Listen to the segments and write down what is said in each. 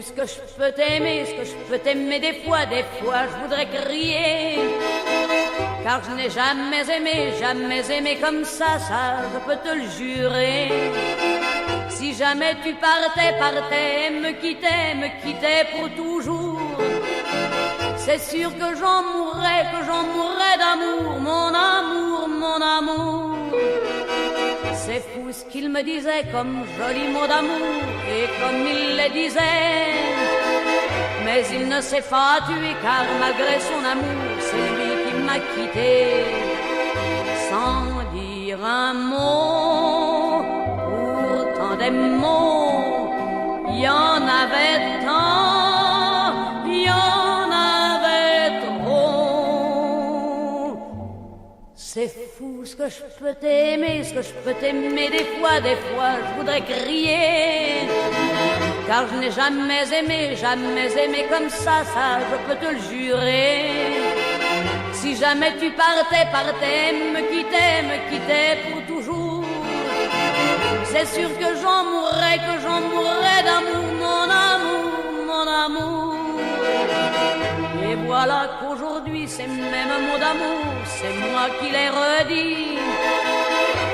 ce que je peux t'aimer, ce que je peux t'aimer des fois je voudrais crier. Car je n'ai jamais aimé comme ça, je peux te le jurer. Si jamais tu partais, me quittais pour toujours, c'est sûr que j'en mourrais d'amour, mon amour, mon amour. C'est fou ce qu'il me disait comme joli mot d'amour, et comme il le disait. Mais il ne s'est pas tué, car malgré son amour, c'est lui qui m'a quitté. Sans dire un mot, pourtant des mots, il y en avait tant, il y en avait trop. C'est fou ce que je peux t'aimer, ce que je peux t'aimer des fois je voudrais crier. Car je n'ai jamais aimé comme ça, je peux te le jurer. Si jamais tu partais, me quittais pour toujours, c'est sûr que j'en mourrais d'amour, mon amour, mon amour. Et voilà qu'aujourd'hui, ces mêmes mots d'amour, c'est moi qui les redis.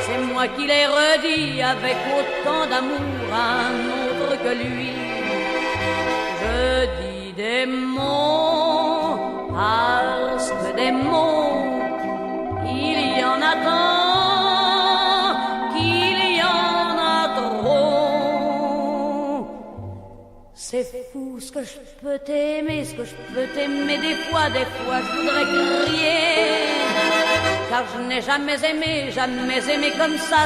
C'est moi qui les redis avec autant d'amour à un autre que lui. Je dis des mots parce que des mots, il y en a tant qu'il y en a trop. C'est fou ce que je peux t'aimer, ce que je peux t'aimer des fois je voudrais crier. Car je n'ai jamais aimé comme ça,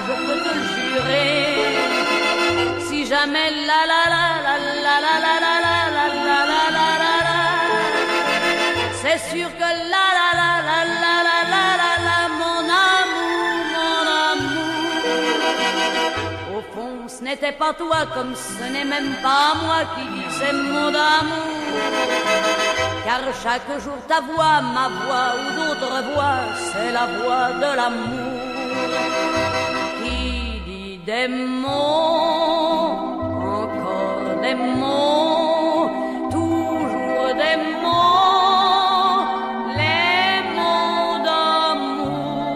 je peux te le jurer. Si jamais la la la la la la la la la la la la la la, c'est sûr que la la la la la la la la la, mon amour. Au fond, ce n'était pas toi, comme ce n'est même pas moi qui dis ces mots d'amour. Car chaque jour ta voix, ma voix ou d'autres voix, c'est la voix de l'amour qui dit des mots, encore des mots, toujours des mots, les mots d'amour.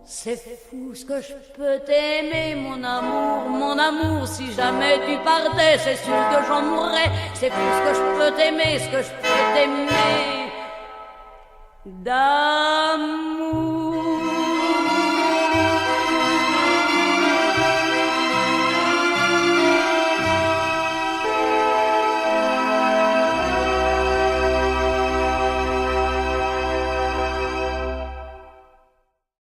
C'est fou ce que je peux t'aimer, mon amour, si jamais tu partais, c'est sûr que j'en mourrais. C'est fou ce que je peux t'aimer, ce que je peux t'aimer d'amour.